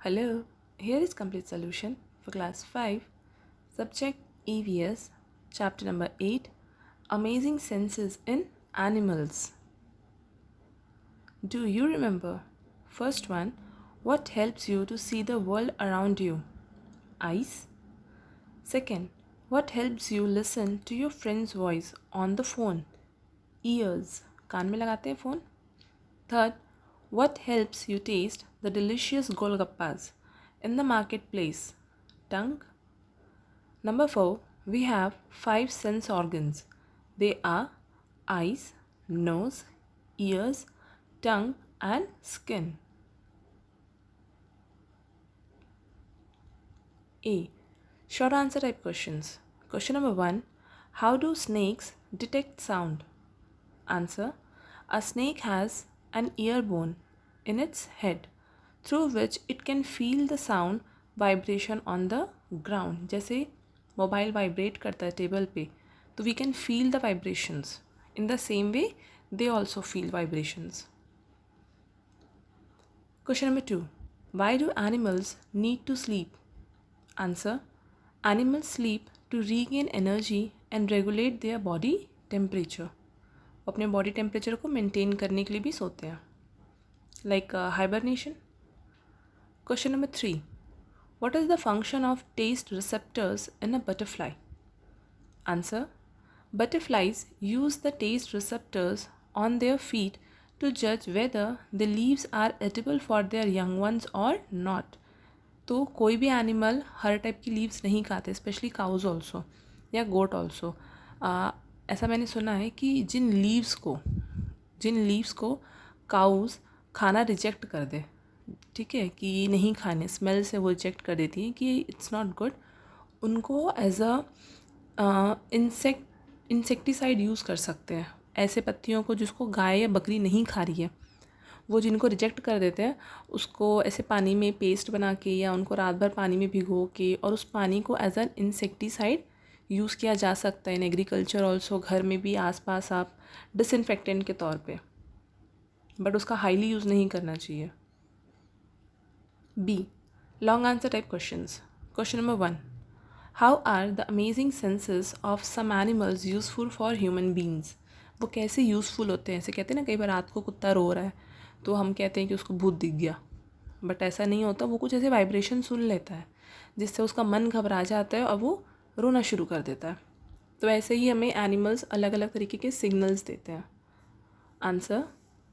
Hello, here is complete solution for class 5, subject EVS, chapter number 8, Amazing Senses in Animals. Do you remember? First one, what helps you to see the world around you? Eyes. Second, what helps you listen to your friend's voice on the phone? Ears. कान में लगाते हैं phone. Third, what helps you taste the delicious golgappas in the marketplace? Tongue. Number 4, we have 5 sense organs. They are eyes, nose, ears, tongue and skin. A. Short answer type questions. Question number 1. How do snakes detect sound? Answer. A snake has an ear bone in its head through which it can feel the sound vibration on the ground. जैसे mobile vibrate करता है table पे तो we can feel the vibrations. In the same way they also feel vibrations. Question number 2. Why do animals need to sleep? Answer. Animals sleep to regain energy and regulate their body temperature. अपने body temperature को maintain करने के लिए भी सोते हैं. Like hibernation. Question number 3. What is the function of taste receptors in a butterfly? Answer. Butterflies use the taste receptors on their feet to judge whether the leaves are edible for their young ones or not. तो कोई भी animal हर type की leaves नहीं खाते, specially cause also या गोट also. ऐसा मैंने सुना है कि जिन लीव्स को काउज खाना रिजेक्ट कर दे, ठीक है, कि नहीं खाने, स्मेल से वो रिजेक्ट कर देती है कि इट्स नॉट गुड, उनको एज अ इंसेक्टिसाइड यूज़ कर सकते हैं. ऐसे पत्तियों को जिसको गाय या बकरी नहीं खा रही है, वो जिनको रिजेक्ट कर देते हैं उसको ऐसे पानी में पेस्ट बना के या उनको रात भर पानी में भिगो के और उस पानी को एज एन इंसेक्टिसाइड यूज़ किया जा सकता है. इन एग्रीकल्चर ऑल्सो, घर में भी आसपास आप डिसइंफेक्टेंट के तौर पे, बट उसका हाईली यूज़ नहीं करना चाहिए. B. Long answer type questions. Question number 1. How are the amazing senses of some animals useful for human beings? वो कैसे यूज़फुल होते हैं? ऐसे कहते हैं ना, कई बार रात को कुत्ता रो रहा है तो हम कहते हैं कि उसको भूत दिख गया, बट ऐसा नहीं होता. वो कुछ ऐसे वाइब्रेशन सुन लेता है जिससे उसका मन घबरा जाता है और वो रोना शुरू कर देता है. तो ऐसे ही हमें एनिमल्स अलग अलग तरीके के सिग्नल्स देते हैं. Answer.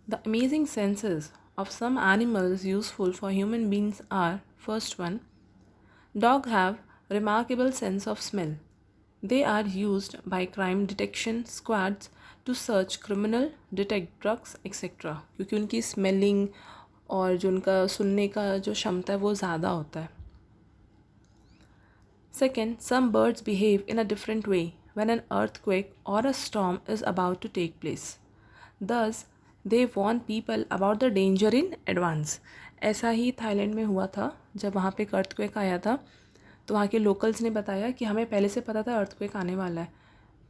The amazing senses of some animals useful for human beings are. First one, dog have remarkable sense of smell. They are used by crime detection squads to search criminal, detect drugs, etc. क्योंकि उनकी smelling और जो उनका सुनने का जो क्षमता है वो ज़्यादा होता है. Second, some birds behave in a different way when an earthquake or a storm is about to take place. Thus, they warn people about the danger in advance. ऐसा ही थाईलैंड में हुआ था जब वहाँ पे एक अर्थक्वेक आया था. तो वहाँ के लोकल्स ने बताया कि हमें पहले से पता था अर्थक्वेक आने वाला है.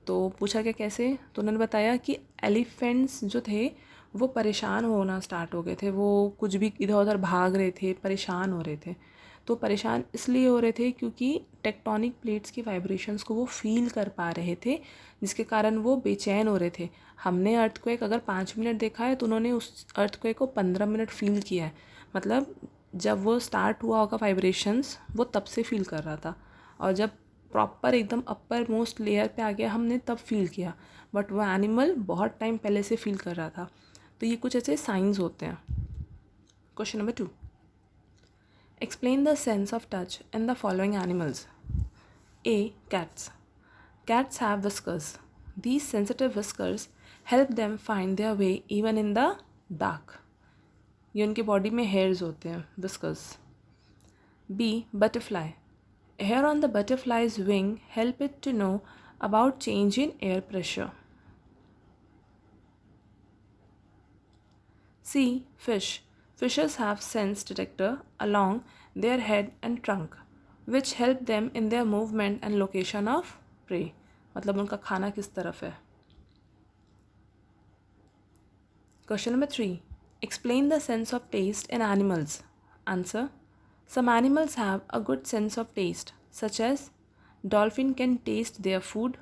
तो पूछा क्या कैसे, तो उन्होंने बताया कि एलिफेंट्स जो थे वो परेशान होना स्टार्ट हो गए थे. वो कुछ भी इधर उधर भाग रहे थे, परेशान हो रहे थे. तो परेशान इसलिए हो रहे थे क्योंकि टेक्टोनिक प्लेट्स की वाइब्रेशंस को वो फील कर पा रहे थे, जिसके कारण वो बेचैन हो रहे थे. हमने अर्थक्वेक अगर 5 मिनट देखा है तो उन्होंने उस अर्थक्वेक को 15 मिनट फील किया है. मतलब जब वो स्टार्ट हुआ होगा वाइब्रेशंस, वो तब से फील कर रहा था, और जब प्रॉपर एकदम अपर मोस्ट लेयर पे आ गया हमने तब फील किया, बट वो एनिमल बहुत टाइम पहले से फील कर रहा था. तो ये कुछ ऐसे साइंस होते हैं. Question number 2. Explain the sense of touch in the following animals. A. Cats. Cats have whiskers. These sensitive whiskers help them find their way even in the dark. ये उनके बॉडी में हेयर्स होते हैं, whiskers. B. Butterfly. Hair on the butterfly's wing help it to know about change in air pressure. C. Fish. Fishes have sense detector along their head and trunk, which help them in their movement and location of prey. मतलब उनका खाना किस तरफ है. Question number 3. Explain the sense of taste in animals. Answer. Some animals have a good sense of taste, such as dolphin can taste their food.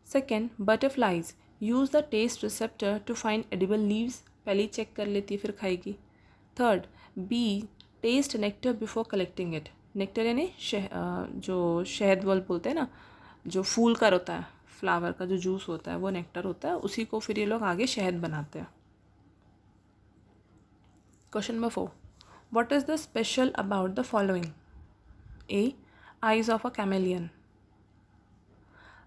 Second, butterflies use the taste receptor to find edible leaves. पहले ही check कर लेती है फिर खाएगी. Third, bee taste nectar before collecting it. Nectar यानी जो शहद वल बोलते हैं ना, जो फूल का होता है, फ्लावर का जो जूस होता है वो नेक्टर होता है, उसी को फिर ये लोग आगे शहद बनाते हैं. Question number 4. What is the special about the following? A. Eyes of a chameleon.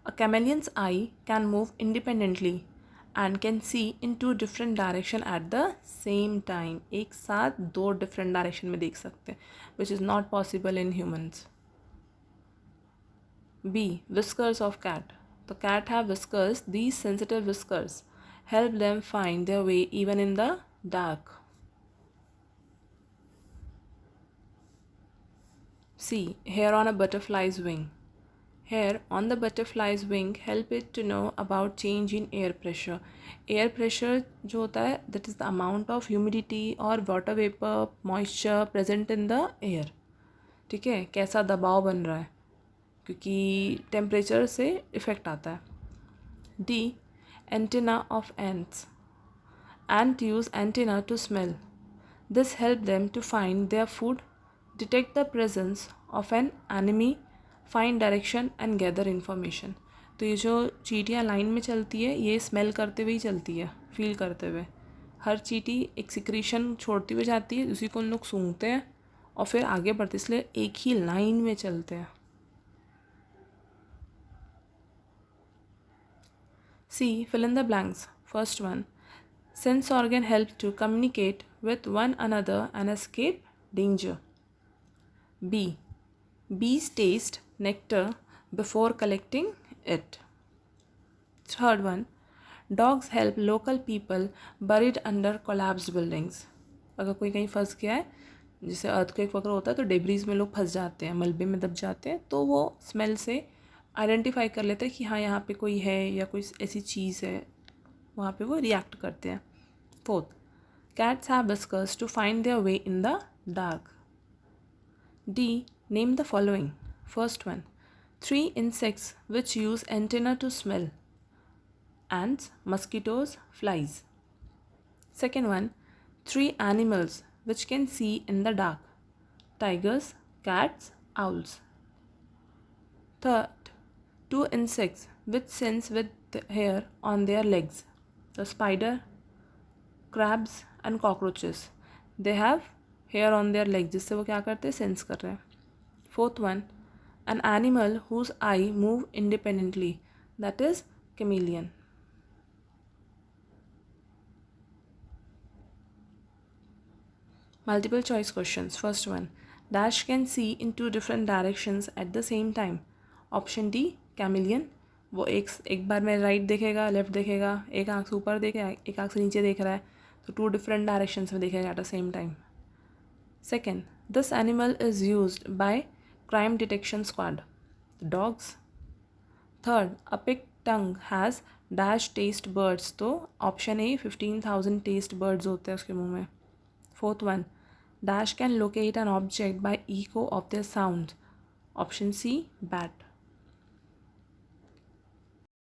A chameleon's eye can move independently and can see in two different directions at the same time. एक साथ दो different direction में देख सकते हैं, which is not possible in humans. B. Whiskers of cat. The cat have whiskers. These sensitive whiskers help them find their way even in the dark. C. Hair on a butterfly's wing. Hair on the butterfly's wing help it to know about change in air pressure. Air pressure जो होता है that is the amount of humidity or water vapor moisture present in the air. ठीक है, कैसा दबाव बन रहा है, क्योंकि टेम्परेचर से इफ़ेक्ट आता है. D. Antenna of ants. Ants use antenna to smell. This help them to find their food, detect the presence of an enemy, find direction and gather information. तो ये जो चींटियाँ लाइन में चलती है ये स्मेल करते हुए ही चलती है, फील करते हुए. हर चींटी एक सिक्रीशन छोड़ती हुई जाती है, उसी को उन लोग सूंघते हैं और फिर आगे बढ़ते, इसलिए एक ही लाइन में चलते हैं. C. Fill in the blanks. First one. Sense organ help to communicate with one another and escape danger. B. Bees taste nectar before collecting it. Third one, dogs help local people buried under collapsed buildings. अगर कोई कहीं फंस गया है, जैसे earthquake वगैरह होता है तो डेब्रीज में लोग फंस जाते हैं, मलबे में दब जाते हैं, तो वो स्मेल से आइडेंटिफाई कर लेते हैं कि हाँ यहाँ पे कोई है या कोई ऐसी चीज़ है, वहाँ पे वो रिएक्ट करते हैं. Fourth, cats have whiskers to find their way in the dark. D. Name the following. First one, 3 insects which use antenna to smell. Ants, mosquitoes, flies. Second one, 3 animals which can see in the dark. Tigers, cats, owls. Third, 2 insects which sense with hair on their legs. The spider, crabs and cockroaches. They have hair on their legs, जिससे वो क्या करते हैं, sense कर रहे हैं. Fourth one, an animal whose eye move independently, that is chameleon. Multiple choice questions. First one, dash can see in two different directions at the same time. Option D, chameleon. वो एक बार में right देखेगा, left देखेगा, एक आँख से ऊपर देखेगा, एक आँख से नीचे देख रहा है, तो 2 डिफरेंट डायरेक्शंस में देखेगा at the same time. Second, this animal is used by crime detection squad. The dogs. Third, a picked tongue has dash taste buds. तो ऑप्शन ए 15,000 taste buds होते हैं उसके मुंह में. Fourth one, dash can locate an object by echo of their sound. Option C, bat.